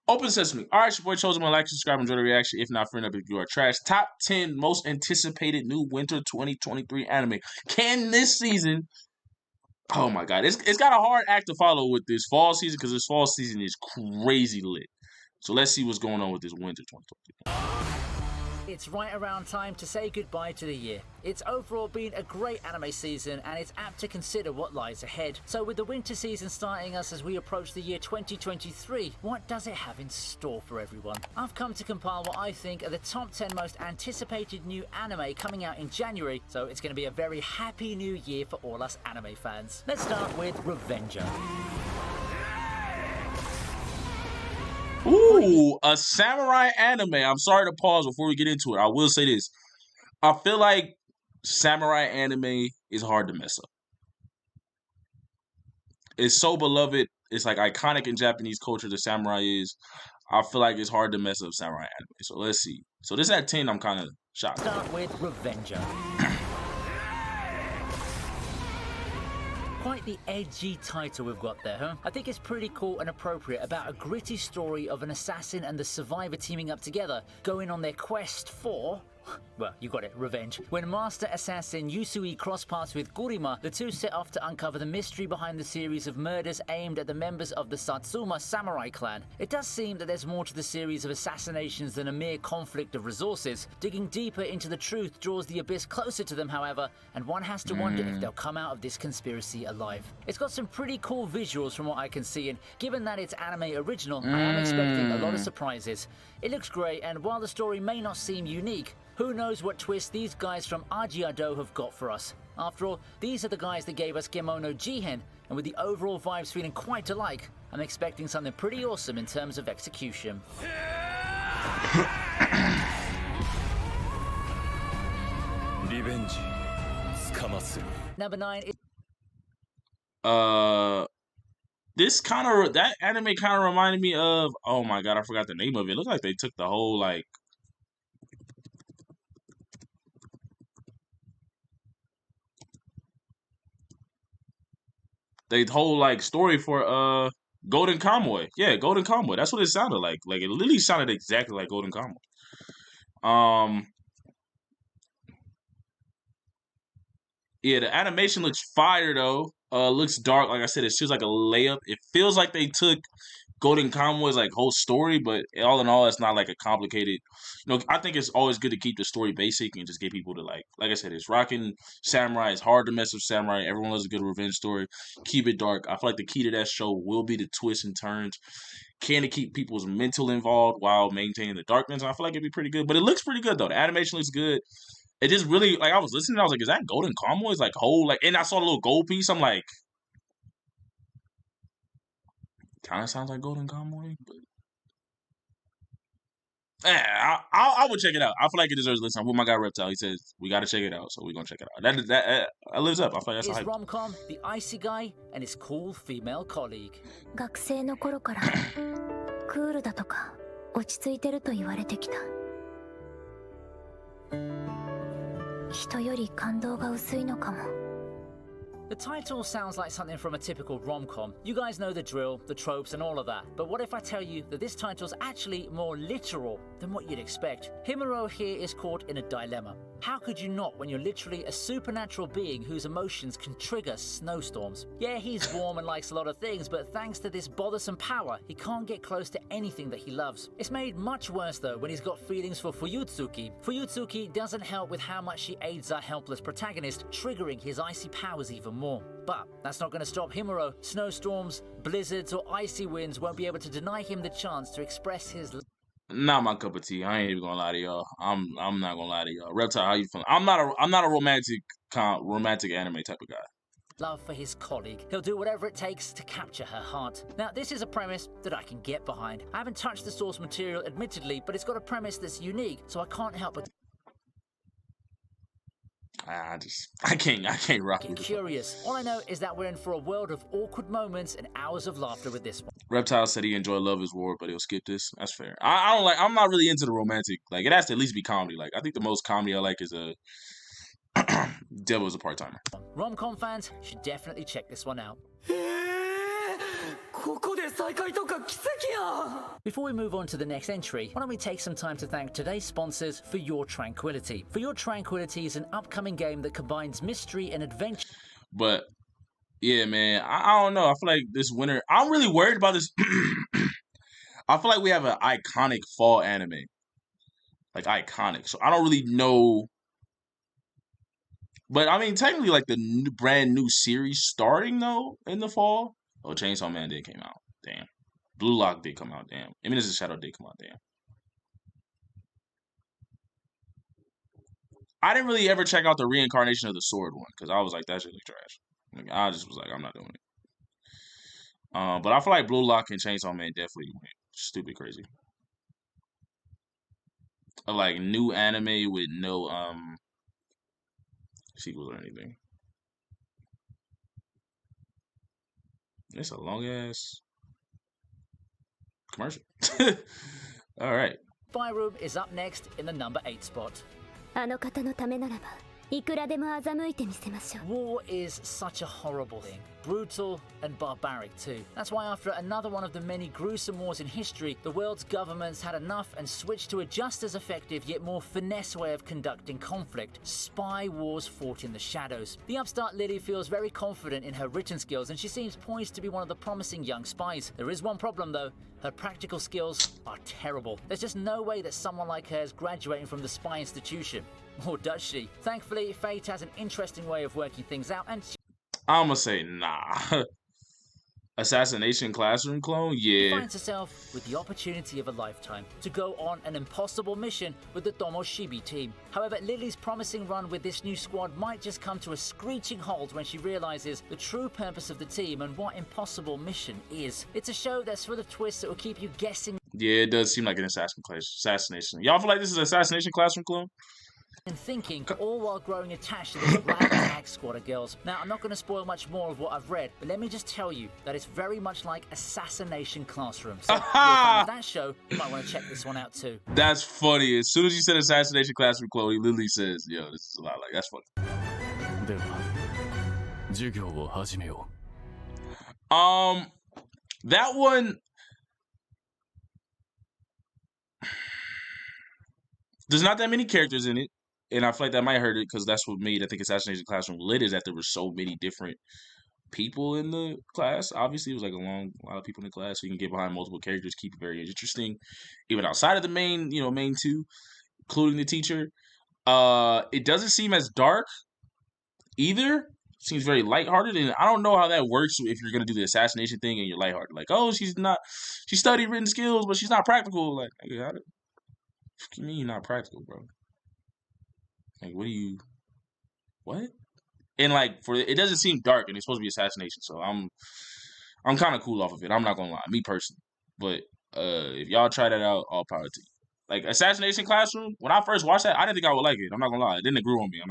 Open Sesame. All right, your boy Chosen. Like, subscribe, enjoy the reaction. If not, friend up if you are trash. Top 10 most anticipated new winter 2023 anime. Can this season? Oh my god, it's got a hard act to follow with this fall season because this fall season is crazy lit. So let's see what's going on with this winter 2023. It's right around time to say goodbye to the year. It's overall been a great anime season and it's apt to consider what lies ahead. So with the winter season starting us as we approach the year 2023, what does it have in store for everyone? I've come to compile what I think are the top 10 most anticipated new anime coming out in January, so it's going to be a very happy new year for all us anime fans. Let's start with Revenger. Ooh, a samurai anime. I'm sorry to pause before we get into it. I will say this. I feel like samurai anime is hard to mess up. It's so beloved. It's like iconic in Japanese culture, the samurai is. I feel like it's hard to mess up samurai anime. So let's see. So this at 10, I'm kind of shocked. Start with Revenger. Quite the edgy title we've got there, huh? I think it's pretty cool and appropriate about a gritty story of an assassin and the survivor teaming up together, going on their quest for... well, you got it, revenge. When Master Assassin Yusui cross paths with Gurima, the two set off to uncover the mystery behind the series of murders aimed at the members of the Satsuma samurai clan. It does seem that there's more to the series of assassinations than a mere conflict of resources. Digging deeper into the truth draws the abyss closer to them, however, and one has to wonder if they'll come out of this conspiracy alive. It's got some pretty cool visuals from what I can see, and given that it's anime original, I am expecting a lot of surprises. It looks great, and while the story may not seem unique, who knows what twist these guys from Ajiado have got for us. After all, these are the guys that gave us Kemono Jihen, and with the overall vibes feeling quite alike, I'm expecting something pretty awesome in terms of execution. Number 9 is... that anime kind of reminded me of, oh my god, I forgot the name of it. It looked like they took the whole, like, story for Golden Kamuy. Yeah, Golden Kamuy. That's what it sounded like. Like it literally sounded exactly like Golden Kamuy. Yeah, the animation looks fire though. Looks dark. Like I said, it feels like a layup. It feels like they took Golden Kamuy's like whole story, but all in all, it's not like a complicated. I think it's always good to keep the story basic and just get people to like I said, it's rocking samurai. It's hard to mess with samurai. Everyone loves a good revenge story. Keep it dark. I feel like the key to that show will be the twists and turns. Can it keep people's mental involved while maintaining the darkness? I feel like it'd be pretty good, but it looks pretty good though. The animation looks good. It just really like I was listening. I was like, "Is that Golden Kamuy's like whole like?" And I saw the little gold piece. I'm like, kind of sounds like Golden Kamuy, but yeah, I would check it out. I feel like it deserves a listen. I'm with my guy Reptile. He says we got to check it out, so we're gonna check it out. That lives up. I feel like that's a hype. It's rom-com, the icy guy, and his cool female colleague. 学生の頃からクールだとか落ち着いてると言われてきた。人より感動が薄いのかも。 The title sounds like something from a typical rom-com. You guys know the drill, the tropes and all of that. But what if I tell you that this title's actually more literal than what you'd expect? Himuro here is caught in a dilemma. How could you not when you're literally a supernatural being whose emotions can trigger snowstorms? Yeah, he's warm and likes a lot of things, but thanks to this bothersome power, he can't get close to anything that he loves. It's made much worse though when he's got feelings for Fuyutsuki. Fuyutsuki doesn't help with how much she aids our helpless protagonist, triggering his icy powers even more. But that's not going to stop Himuro. Snowstorms, blizzards or icy winds won't be able to deny him the chance to express his... Not my cup of tea. I ain't even gonna lie to y'all. I'm not gonna lie to y'all. Reptile, how you feeling? I'm not a romantic anime type of guy. Love for his colleague. He'll do whatever it takes to capture her heart. Now, this is a premise that I can get behind. I haven't touched the source material, admittedly, but it's got a premise that's unique, so I can't help but... I can't rock with it. Curious. All I know is that we're in for a world of awkward moments and hours of laughter with this one. Reptile said he enjoyed Love is War, but he'll skip this. That's fair. I'm not really into the romantic. Like it has to at least be comedy. Like I think the most comedy I like is Devil is a Part-Timer. Rom-com fans should definitely check this one out. Before we move on to the next entry, why don't we take some time to thank today's sponsors, For Your Tranquility. For Your Tranquility is an upcoming game that combines mystery and adventure. But yeah, man, I don't know. I feel like this winter, I'm really worried about this. I feel like we have an iconic fall anime. Like, iconic. So I don't really know. But I mean, technically, like the brand new series starting though in the fall. Oh, Chainsaw Man did came out. Damn. Blue Lock did come out. Damn. Eminence of Shadow did come out. Damn. I didn't really ever check out the Reincarnation of the Sword one because I was like, that shit look trash. Like, I just was like, I'm not doing it. But I feel like Blue Lock and Chainsaw Man definitely went stupid crazy. A like new anime with no sequels or anything. It's a long ass commercial. All right. Spy Room is up next in the number 8 spot. あの方のためならばいくらでも欺いてみせましょう。 War is such a horrible thing. Brutal and barbaric too. That's why after another one of the many gruesome wars in history, the world's governments had enough and switched to a just as effective yet more finesse way of conducting conflict. Spy wars fought in the shadows. The upstart Lily feels very confident in her written skills and she seems poised to be one of the promising young spies. There is one problem though. Her practical skills are terrible. There's just no way that someone like her is graduating from the spy institution. Or does she? Thankfully, Fate has an interesting way of working things out and I'm gonna say nah. Assassination Classroom clone? she Yeah. finds herself with the opportunity of a lifetime to go on an impossible mission with the Tomoshibi team. However, Lily's promising run with this new squad might just come to a screeching halt when she realizes the true purpose of the team and what impossible mission is. It's a show that's full of twists that will keep you guessing Yeah, it does seem like an assassination. Y'all feel like this is an Assassination Classroom clone? and thinking, all while growing attached to this ragtag squad of girls. Now, I'm not going to spoil much more of what I've read, but let me just tell you that it's very much like Assassination Classroom. So if you're a fan of that show, you might want to check this one out too. That's funny. As soon as you said Assassination Classroom clone, he literally says, yo, this is a lot like that's funny. では授業を始めよ That one there's not that many characters in it. And I feel like that might hurt it because that's what made I think Assassination Classroom lit is that there were so many different people in the class. Obviously, it was like a lot of people in the class, so you can get behind multiple characters, keep it very interesting, even outside of the main two, including the teacher. It doesn't seem as dark either. It seems very lighthearted, and I don't know how that works if you're gonna do the assassination thing and you're lighthearted. Like, oh, she studied written skills, but she's not practical. Like, how do you mean you're not practical, bro? Like, what? And like it doesn't seem dark, and it's supposed to be assassination, so I'm kind of cool off of it. I'm not gonna lie, me personally. But if y'all try that out, all power to you. Like Assassination Classroom, when I first watched that, I didn't think I would like it. I'm not gonna lie, it didn't agree on me. I'm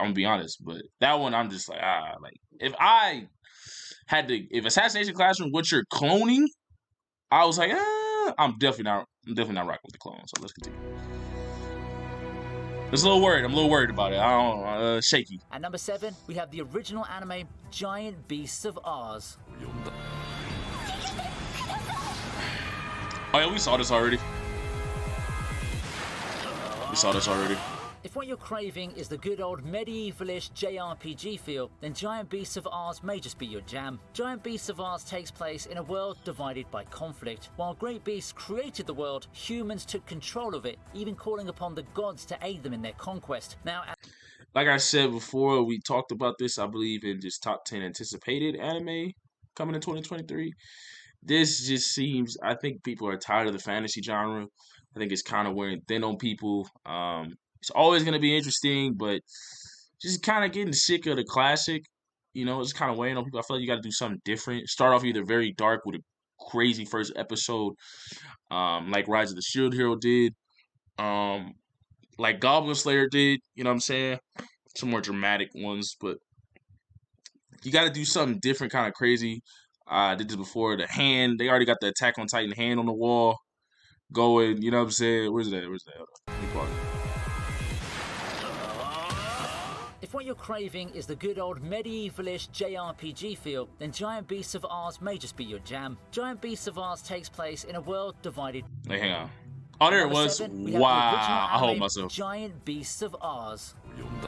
gonna be honest. But that one, I'm just like like if Assassination Classroom, what you're cloning, I was like I'm definitely not rocking with the clone. So let's continue. I'm a little worried about it. I don't shaky. At number 7, we have the original anime Giant Beasts of Oz. う読んだ Oh yeah, we saw this already. If what you're craving is the good old medievalish JRPG feel, then Giant Beasts of Oz may just be your jam. Giant Beasts of Oz takes place in a world divided by conflict. While great beasts created the world, humans took control of it, even calling upon the gods to aid them in their conquest. Now, like I said before, we talked about this, I believe, in just top 10 anticipated anime coming in 2023. This just seems, I think people are tired of the fantasy genre. I think it's kind of wearing thin on people. It's always going to be interesting, but just kind of getting sick of the classic. It's kind of weighing on people. I feel like you got to do something different. Start off either very dark with a crazy first episode, like Rise of the Shield Hero did, like Goblin Slayer did, you know what I'm saying? Some more dramatic ones, but you got to do something different, kind of crazy. I did this before. The hand, they already got the Attack on Titan hand on the wall going, you know what I'm saying? Where's that? Let me pause. If what you're craving is the good old medievalish JRPG feel, then Giant Beasts of Ours may just be your jam. Giant Beasts of Ours takes place in a world divided. Hey, hang on. Oh, there it Number was. 7, we have the original Wow. I hold anime myself. Giant Beasts of Ours. 呼んだ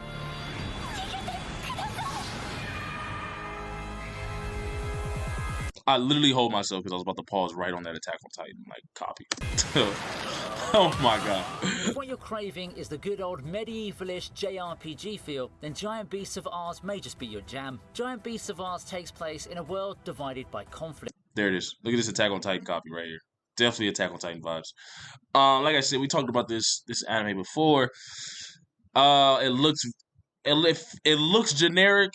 I literally hold myself because I was about to pause right on that Attack on Titan like copy. Oh my god. If what you're craving is the good old medievalish JRPG feel, then Giant Beasts of Ours may just be your jam. Giant Beasts of Ours takes place in a world divided by conflict. There it is. Look at this Attack on Titan copy right here. Definitely Attack on Titan vibes. Like I said, we talked about this anime before. It looks generic.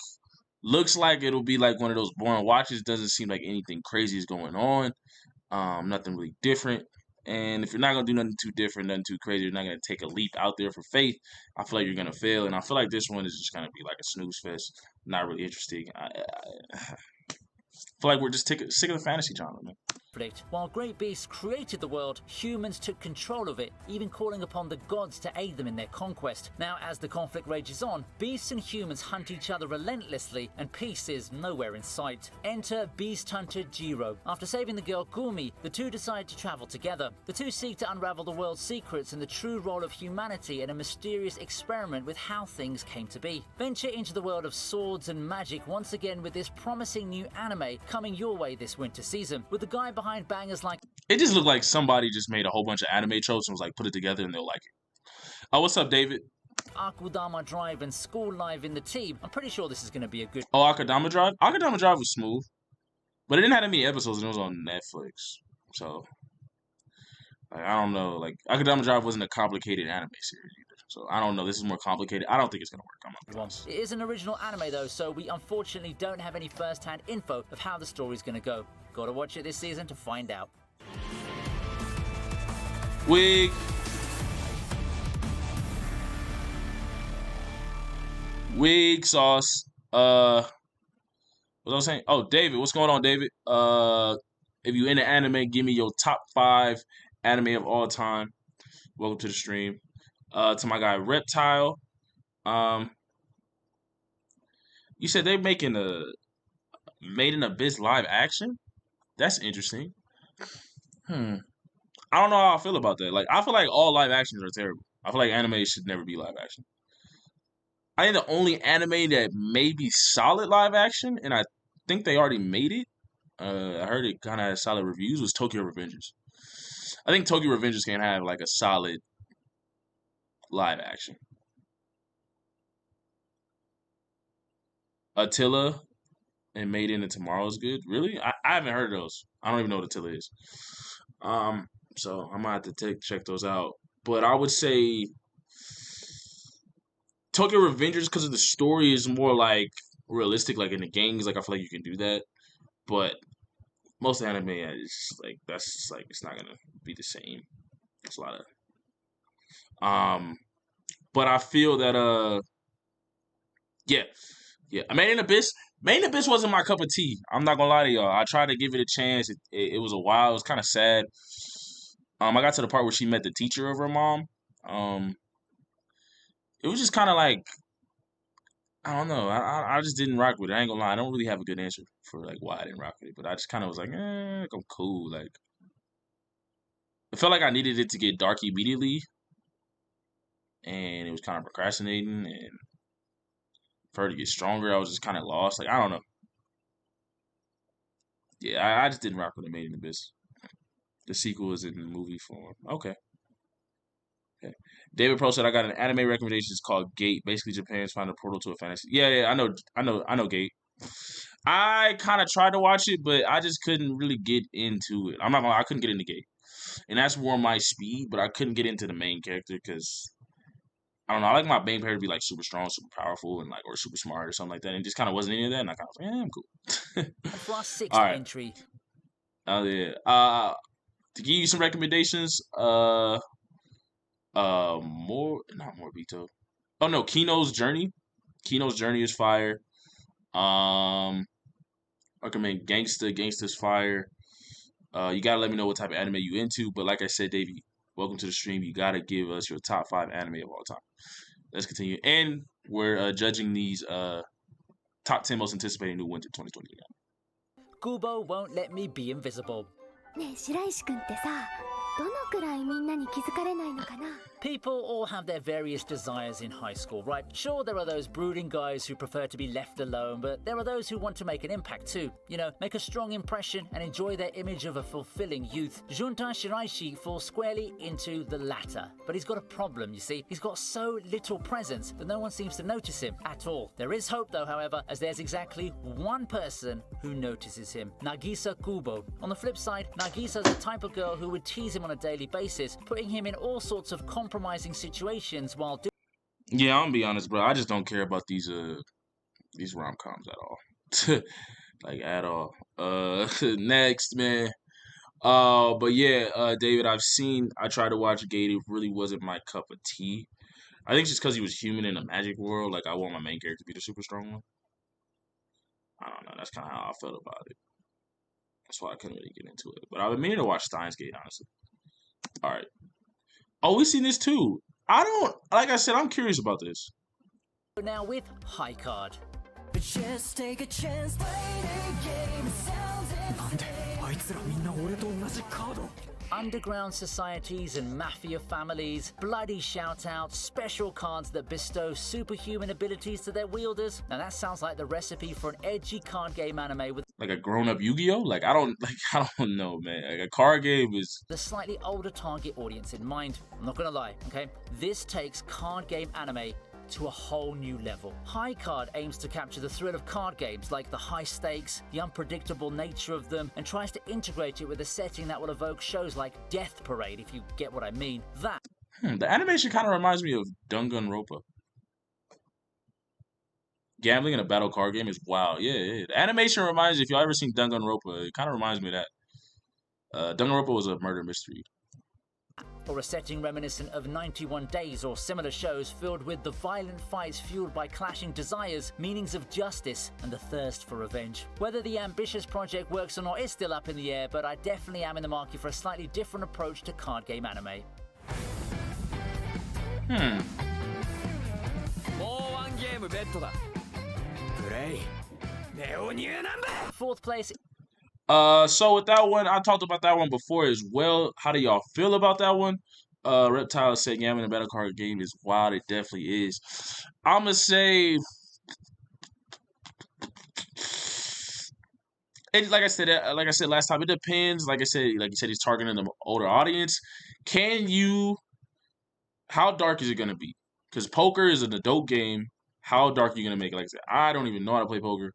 Looks like it'll be like one of those boring watches. Doesn't seem like anything crazy is going on. Nothing really different. And if you're not gonna do nothing too different, nothing too crazy, you're not gonna take a leap out there for faith. I feel like you're gonna fail, and I feel like this one is just gonna be like a snooze fest. Not really interesting. I feel like we're just sick of the fantasy genre, man. While great beasts created the world, humans took control of it, even calling upon the gods to aid them in their conquest. Now, as the conflict rages on, beasts and humans hunt each other relentlessly, and peace is nowhere in sight. Enter Beast Hunter Jiro. After saving the girl Gumi, the two decide to travel together. The two seek to unravel the world's secrets and the true role of humanity in a mysterious experiment with how things came to be. Venture into the world of swords and magic once again with this promising new anime coming your way this winter season, with the guy behind bangers like It just looked like somebody just made a whole bunch of anime tropes and was like, put it together and they'll like it. Oh, what's up, David? Akudama Drive and School Live in the team. I'm pretty sure this is going to be a good. Oh, Akudama Drive? Akudama Drive was smooth. But it didn't have that many episodes and it was on Netflix. So, like, I don't know. Like, Akudama Drive wasn't a complicated anime series either. So, I don't know. This is more complicated. I don't think it's going to work. I'm not gonna lie. It is an original anime though, so we unfortunately don't have any first-hand info of how the story's going to go. Gotta watch it this season to find out. Wig. Wig sauce. What was I saying? Oh, David, what's going on, David? If you into anime, give me your top 5 anime of all time. Welcome to the stream. To my guy Reptile. You said they're making a Made in Abyss live action? That's interesting. I don't know how I feel about that. Like, I feel like all live actions are terrible. I feel like anime should never be live action. I think the only anime that may be solid live action, and I think they already made it, I heard it kind of had solid reviews, was Tokyo Revengers. I think Tokyo Revengers can have, like, a solid live action. Attila and Made in Tomorrow is good. Really? I haven't heard of those. I don't even know what Attila is. So I might have to check those out. But I would say Tokyo Revengers, because of the story, is more like realistic, like in the games. Like I feel like you can do that. But most anime is like it's not gonna be the same. It's a lot of but I feel that yeah. Made in Abyss wasn't my cup of tea. I'm not gonna lie to y'all. I tried to give it a chance. It was a while. It was kind of sad. I got to the part where she met the teacher of her mom. It was just kind of like, I don't know. I just didn't rock with it. I ain't gonna lie. I don't really have a good answer for like why I didn't rock with it. But I just kind of was like, I'm cool. Like, I felt like I needed it to get dark immediately, and it was kind of procrastinating. And for her to get stronger, I was just kind of lost. Like, I don't know. Yeah, I just didn't rock with it. Made in Abyss. The sequel is in movie form. Okay. David Pro said I got an anime recommendation. It's called Gate. Basically, Japan's find a portal to a fantasy. Yeah. I know. Gate. I kind of tried to watch it, but I just couldn't really get into it. I'm not gonna lie, I couldn't get into Gate, and that's more my speed. But I couldn't get into the main character because I don't know. I like my main character to be like super strong, super powerful, and like or super smart or something like that. And it just kind of wasn't any of that. And I kind of was like, I'm cool. And for our sixth All right. entry. Oh yeah. To give you some recommendations, not Morbito. Oh no, Kino's Journey. Kino's Journey is fire. Recommend Gangsta's fire. You gotta let me know what type of anime you into. But like I said, Davey, welcome to the stream. You gotta give us your top 5 anime of all time. Let's continue. And we're judging these top 10 most anticipated new winter 2020. Kubo won't let me be invisible. ねえ白石くんってさ、どのくらいみんなに気づかれないのかな？ People all have their various desires in high school, right? Sure, there are those brooding guys who prefer to be left alone, but there are those who want to make an impact too. You know, make a strong impression and enjoy their image of a fulfilling youth. Junta Shiraishi falls squarely into the latter. But he's got a problem, you see. He's got so little presence that no one seems to notice him at all. There is hope though, however, as there's exactly one person who notices him. Nagisa Kubo. On the flip side, Nagisa's the type of girl who would tease him on a daily basis, putting him in all sorts of compromising situations while doing. Yeah, I'm gonna be honest, bro. I just don't care about these rom-coms at all. Like at all. Next, man. But yeah, David, I tried to watch Gate. It really wasn't my cup of tea. I think just because he was human in a magic world, like I want my main character to be the super strong one. I don't know. That's kind of how I felt about it. That's why I couldn't really get into it. But I've been meaning to watch Steins Gate, honestly. All right. Oh, we've seen this too. Like I said, I'm curious about this. Now with High Card. Just take a chance, play the game. It sounds なんであいつらみんな俺と同じカード Underground societies and mafia families, bloody shout-outs, special cards that bestow superhuman abilities to their wielders. Now that sounds like the recipe for an edgy card game anime with Like a grown-up Yu-Gi-Oh? I don't know, man. Like a card game is a slightly older target audience in mind. I'm not gonna lie, okay? This takes card game anime to a whole new level. High Card aims to capture the thrill of card games, like the high stakes, the unpredictable nature of them, and tries to integrate it with a setting that will evoke shows like Death Parade, if you get what I mean. That the animation kind of reminds me of Danganronpa. Gambling in a battle card game is wild. Yeah. The animation reminds me, if y'all ever seen Danganronpa, it kind of reminds me of that. Danganronpa was a murder mystery. or a setting reminiscent of 91 Days or similar shows filled with the violent fights fueled by clashing desires, meanings of justice, and the thirst for revenge. Whether the ambitious project works or not is still up in the air, but I definitely am in the market for a slightly different approach to card game anime. Fourth place. So with that one, I talked about that one before as well. How do y'all feel about that one? Reptile said gambling in a battle card game is wild. It definitely is. I'ma say it, like I said last time, it depends. Like you said, he's targeting an older audience. How dark is it gonna be? Because poker is an adult game. How dark are you gonna make it? Like I said, I don't even know how to play poker.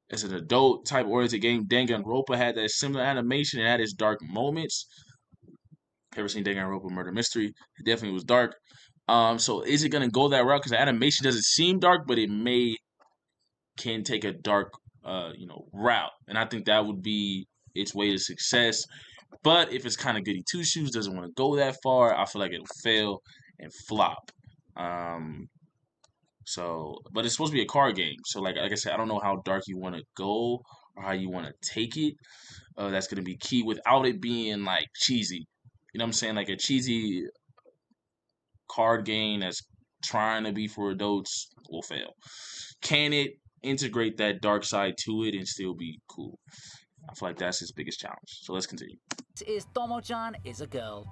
It's an adult type oriented game. Danganronpa had that similar animation. It had its dark moments. Ever seen Danganronpa Murder Mystery? It definitely was dark. So is it gonna go that route? Because the animation doesn't seem dark, but it can take a dark route. And I think that would be its way to success. But if it's kind of goody two shoes, doesn't want to go that far, I feel like it'll fail and flop. But it's supposed to be a card game. So like I said, I don't know how dark you want to go or how you want to take it. That's going to be key without it being like cheesy. You know what I'm saying? Like a cheesy card game that's trying to be for adults will fail. Can it integrate that dark side to it and still be cool? I feel like that's his biggest challenge. So let's continue. Is Tomo-chan is a girl.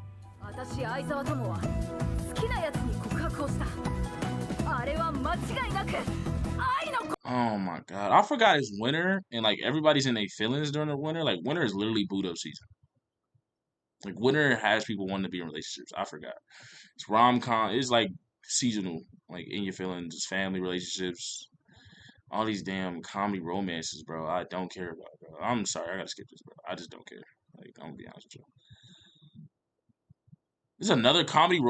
Oh my god. I forgot it's winter and like everybody's in their feelings during the winter. Like winter is literally boot up season. Like winter has people wanting to be in relationships. I forgot. It's rom-com. It's like seasonal. Like in your feelings, it's family relationships. All these damn comedy romances, bro. I don't care about, bro. I'm sorry. I gotta skip this, bro. I just don't care. Like, I'm gonna be honest with you. Is that another comedy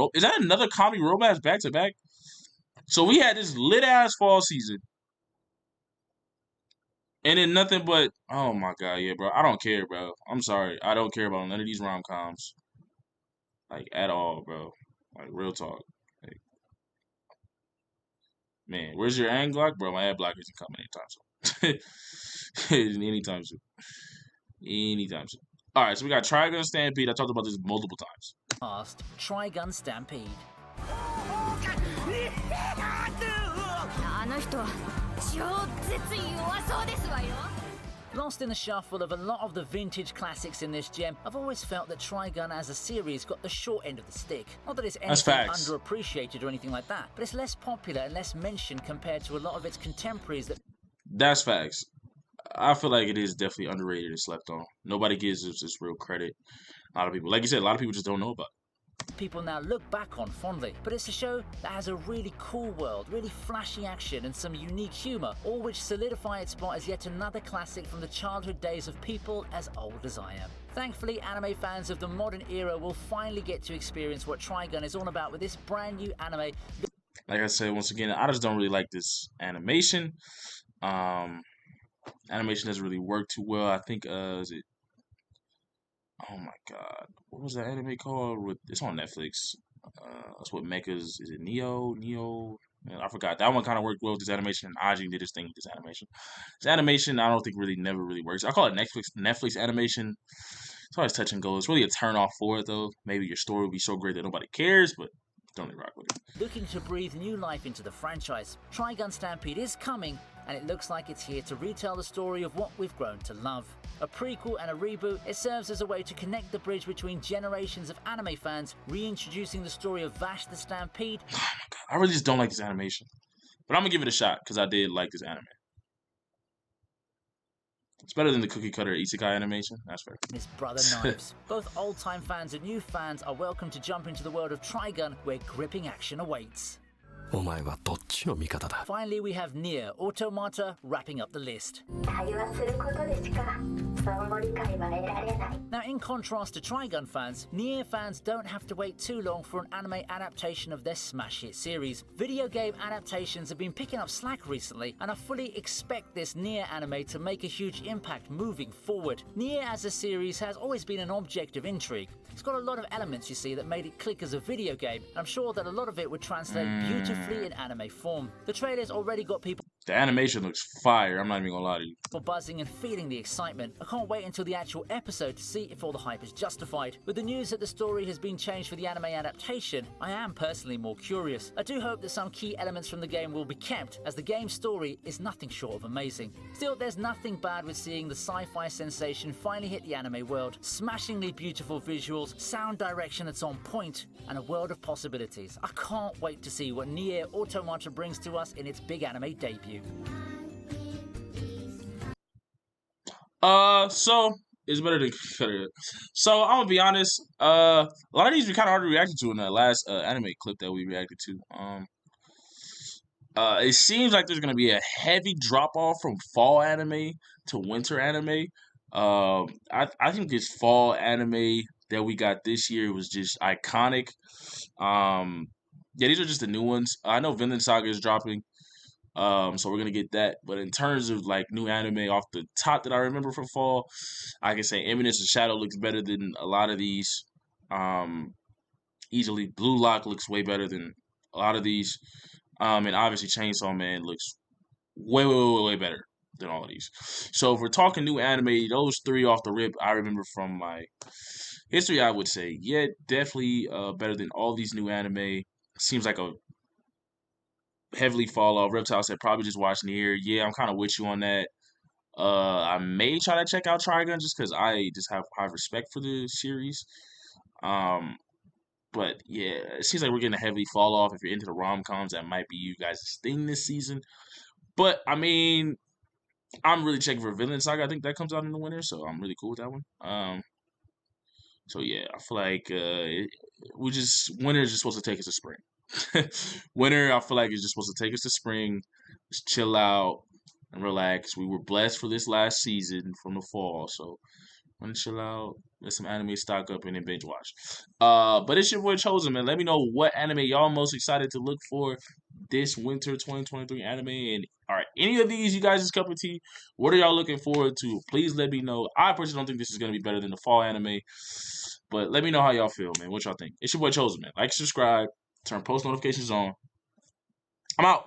romance back to back? So we had this lit ass fall season. And then nothing but, oh my god, yeah, bro. I don't care, bro. I'm sorry. I don't care about none of these rom-coms. Like, at all, bro. Like, real talk. Like, man, where's your ad block? Bro, my ad block isn't coming anytime soon. Anytime soon. Anytime soon. Alright, so we got Trigun Stampede. I talked about this multiple times. Trigun Stampede. の人は超絶弱そうですわよ。 Lost in the shuffle of a lot of the vintage classics in this gem, I've always felt that Trigun as a series got the short end of the stick. Not that it's anything underappreciated or anything like that, but it's less popular and less mentioned compared to a lot of its contemporaries that... That's facts. I feel like it is definitely underrated and slept on. Nobody gives it its real credit. A lot of people, like you said, a lot of people just don't know about it. People now look back on fondly, but it's a show that has a really cool world, really flashy action and some unique humour, all which solidify its spot as yet another classic from the childhood days of people as old as I am. Thankfully, anime fans of the modern era will finally get to experience what Trigun is all about with this brand new anime. Like I said, once again, I just don't really like this animation. Animation doesn't really work too well. I think, is it? Oh my god, what was that anime called? It's on Netflix. That's what Mechas. Is it Neo? Man, I forgot. That one kind of worked well with this animation. Ajin did his thing with this animation. This animation, I don't think never really works. I call it Netflix animation. It's always touch and go. It's really a turn off for it though. Maybe your story will be so great that nobody cares, but don't really rock with it. Looking to breathe new life into the franchise, Trigun Stampede is coming, and it looks like it's here to retell the story of what we've grown to love. A prequel and a reboot, it serves as a way to connect the bridge between generations of anime fans, reintroducing the story of Vash the Stampede. Oh my god, I really just don't like this animation. But I'm gonna give it a shot, because I did like this anime. It's better than the cookie cutter isekai animation, that's fair. His brother Knives. Both old-time fans and new fans are welcome to jump into the world of Trigun, where gripping action awaits. お前はどっちの味方だ。 Finally, we have Nier Automata wrapping up the list. 対話することでしか相互理解は得られない。 Now, in contrast to Trigun fans, Nier fans don't have to wait too long for an anime adaptation of their smash hit series. Video game adaptations have been picking up slack recently, and I fully expect this Nier anime to make a huge impact moving forward. Nier as a series has always been an object of intrigue. It's got a lot of elements, you see, that made it click as a video game, and I'm sure that a lot of it would translate beautifully in anime form. The trailer's already got people... The animation looks fire, I'm not even gonna lie to you. Buzzing and feeling the excitement. I can't wait until the actual episode to see if all the hype is justified. With the news that the story has been changed for the anime adaptation, I am personally more curious. I do hope that some key elements from the game will be kept, as the game's story is nothing short of amazing. Still, there's nothing bad with seeing the sci-fi sensation finally hit the anime world. Smashingly beautiful visuals, sound direction that's on point, and a world of possibilities. I can't wait to see what Nier Automata brings to us in its big anime debut. So it's better than cut it. So I'm gonna be honest. A lot of these we kind of already reacted to in the last anime clip that we reacted to. It seems like there's gonna be a heavy drop off from fall anime to winter anime. I think this fall anime that we got this year was just iconic. Yeah, these are just the new ones. I know Vinland Saga is dropping. So we're gonna get that. But in terms of like new anime off the top that I remember from fall, I can say Eminence of Shadow looks better than a lot of these. Easily Blue Lock looks way better than a lot of these. And obviously Chainsaw Man looks way better than all of these. So if we're talking new anime, those three off the rip I remember from my history, I would say, yeah, definitely better than all these new anime. Seems like a heavily fall off. Reptile said probably just watch Nier. Yeah, I'm kind of with you on that. I may try to check out Trigun just because I just have high respect for the series. But yeah, it seems like we're getting a heavy fall off. If you're into the rom-coms, that might be you guys' thing this season. But I mean, I'm really checking for Vinland Saga. I think that comes out in the winter, so I'm really cool with that one. So yeah, I feel like winter is just supposed to take us to spring. Winter, I feel like it's just supposed to take us to spring, just chill out and relax. We were blessed for this last season from the fall, so I'm gonna chill out, let some anime stock up, and then binge watch. But it's your boy Chosen, man. Let me know what anime y'all most excited to look for this winter 2023 anime. And all right, any of these you guys' cup of tea? What are y'all looking forward to? Please let me know. I personally don't think this is gonna be better than the fall anime, but let me know how y'all feel, man. What y'all think? It's your boy Chosen, man. Like, subscribe, turn post notifications on. I'm out.